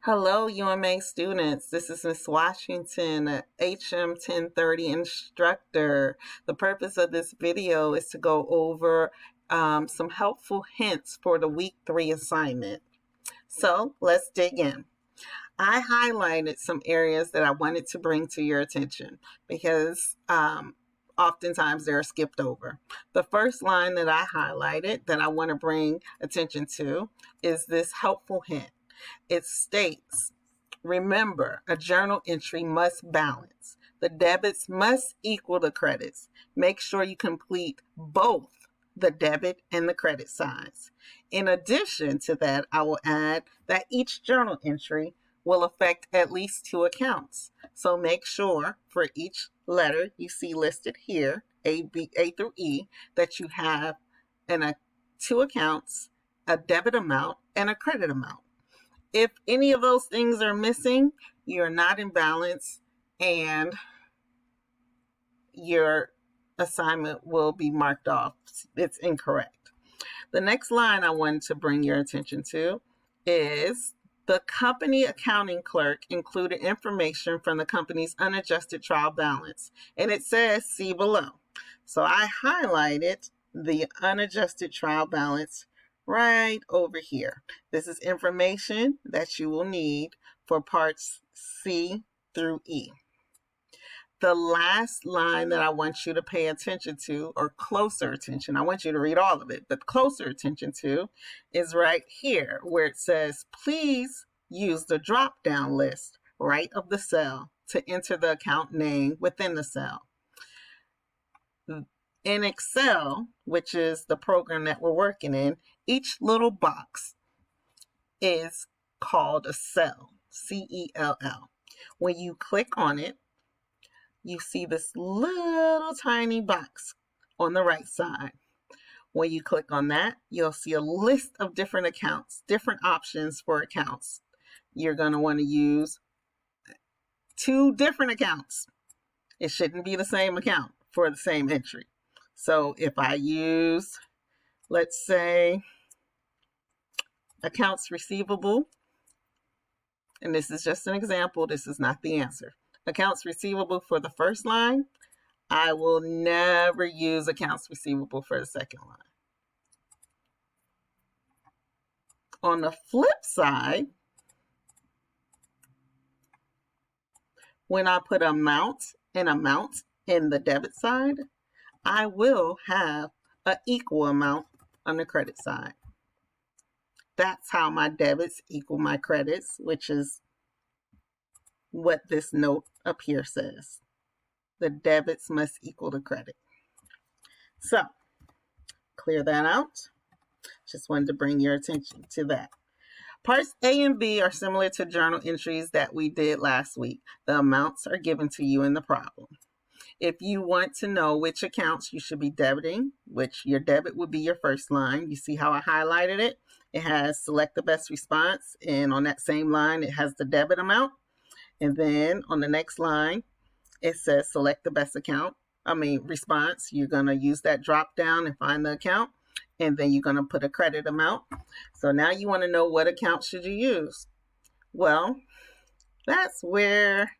Hello, UMA students. This is Miss Washington, a HM 1030 instructor. The purpose of this video is to go over some helpful hints for the week 3 assignment. So let's dig in. I highlighted some areas that I wanted to bring to your attention because oftentimes they're skipped over. The first line that I highlighted that I want to bring attention to is this helpful hint. It states, remember, a journal entry must balance. The debits must equal the credits. Make sure you complete both the debit and the credit sides. In addition to that, I will add that each journal entry will affect at least 2 accounts. So make sure for each letter you see listed here, A through E, that you have 2 accounts, a debit amount, and a credit amount. If any of those things are missing, you're not in balance and your assignment will be marked off. It's incorrect. The next line I wanted to bring your attention to is the company accounting clerk included information from the company's unadjusted trial balance, and it says see below. So I highlighted the unadjusted trial balance right over here. This is information that you will need for parts C through E. The last line that I want you to pay attention to, or closer attention, I want you to read all of it, but closer attention to is right here where it says, please use the drop-down list right of the cell to enter the account name within the cell. In Excel, which is the program that we're working in, each little box is called a cell, C-E-L-L. When you click on it, you see this little tiny box on the right side. When you click on that, you'll see a list of different accounts, different options for accounts. You're going to want to use 2 different accounts. It shouldn't be the same account for the same entry. So if I use, let's say, accounts receivable, and this is just an example, this is not the answer. Accounts receivable for the first line, I will never use accounts receivable for the second line. On the flip side, when I put amount in the debit side, I will have an equal amount on the credit side. That's how my debits equal my credits, which is what this note up here says. The debits must equal the credit. So, clear that out. Just wanted to bring your attention to that. Parts A and B are similar to journal entries that we did last week. The amounts are given to you in the problem. If you want to know which accounts you should be debiting, which your debit would be your first line, you see how I highlighted it? It has select the best response, and on that same line, it has the debit amount. And then on the next line, it says select the best response. You're going to use that drop down and find the account, and then you're going to put a credit amount. So now you want to know what account should you use. Well, that's where,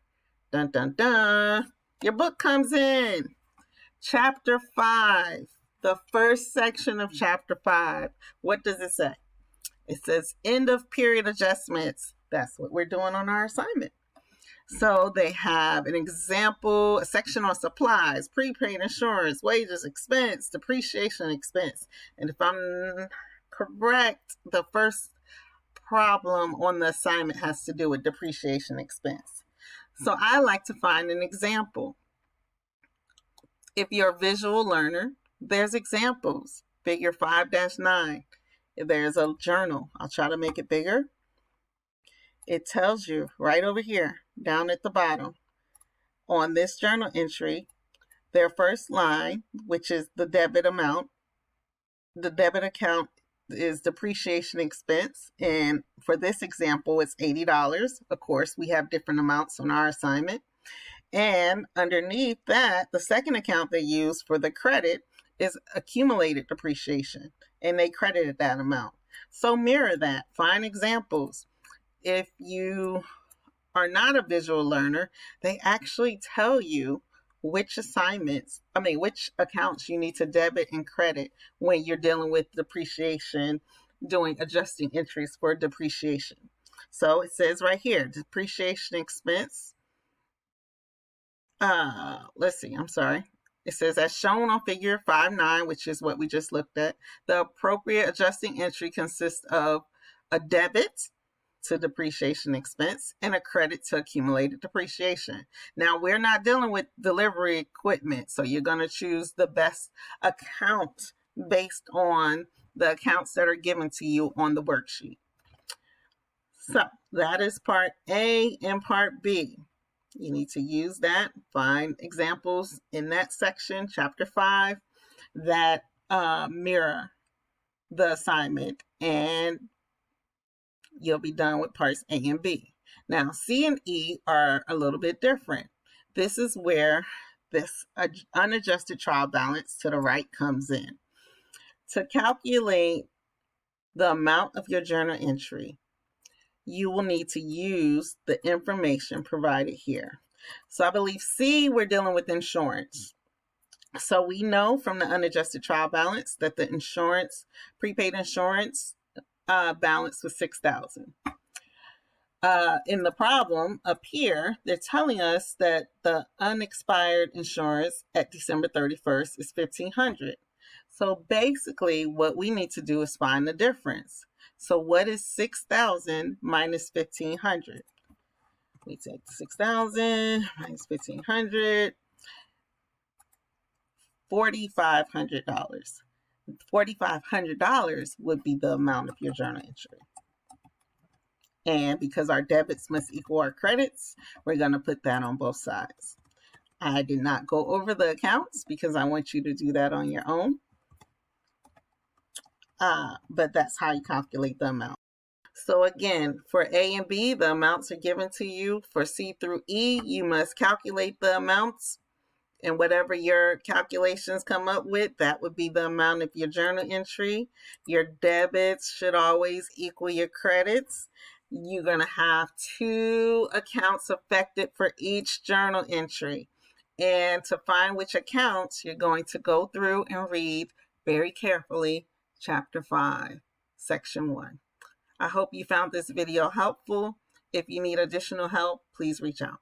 dun dun dun, your book comes in. Chapter 5, the first section of Chapter 5. What does it say? It says end of period adjustments. That's what we're doing on our assignment. So they have an example, a section on supplies, prepaid insurance, wages, expense, depreciation expense. And if I'm correct, the first problem on the assignment has to do with depreciation expense. So I like to find an example. If you're a visual learner, there's examples. Figure 5-9. If there's a journal, I'll try to make it bigger. It tells you right over here, down at the bottom, on this journal entry, their first line, which is the debit amount. The debit account is depreciation expense, and for this example, it's $80. Of course, we have different amounts on our assignment. And underneath that, the second account they use for the credit is accumulated depreciation, and they credited that amount. So mirror that, find examples. if you are not a visual learner, they actually tell you which which accounts you need to debit and credit when you're dealing with depreciation, doing adjusting entries for depreciation. So it says right here, depreciation expense. Let's see, I'm sorry. It says, as shown on figure 5.9, which is what we just looked at, the appropriate adjusting entry consists of a debit to depreciation expense and a credit to accumulated depreciation. Now, we're not dealing with delivery equipment, so you're going to choose the best account based on the accounts that are given to you on the worksheet. So that is part A and part B. You need to use that, find examples in that section, chapter 5, that mirror the assignment, and you'll be done with parts A and B. Now, C and E are a little bit different. This is where this unadjusted trial balance to the right comes in. To calculate the amount of your journal entry, you will need to use the information provided here. So I believe C, we're dealing with insurance. So we know from the unadjusted trial balance that the insurance, prepaid insurance balance was $6,000. In the problem up here, they're telling us that the unexpired insurance at December 31st is $1,500. So basically what we need to do is find the difference. So what is 6,000 minus 1,500? We take 6,000 minus 1,500, $4,500. $4,500 would be the amount of your journal entry. And because our debits must equal our credits, we're going to put that on both sides. I did not go over the accounts because I want you to do that on your own. But that's how you calculate the amount. So again, for A and B, the amounts are given to you. For C through E, you must calculate the amounts. And whatever your calculations come up with, that would be the amount of your journal entry. Your debits should always equal your credits. You're going to have 2 accounts affected for each journal entry. And to find which accounts, you're going to go through and read very carefully Chapter 5, Section 1. I hope you found this video helpful. If you need additional help, please reach out.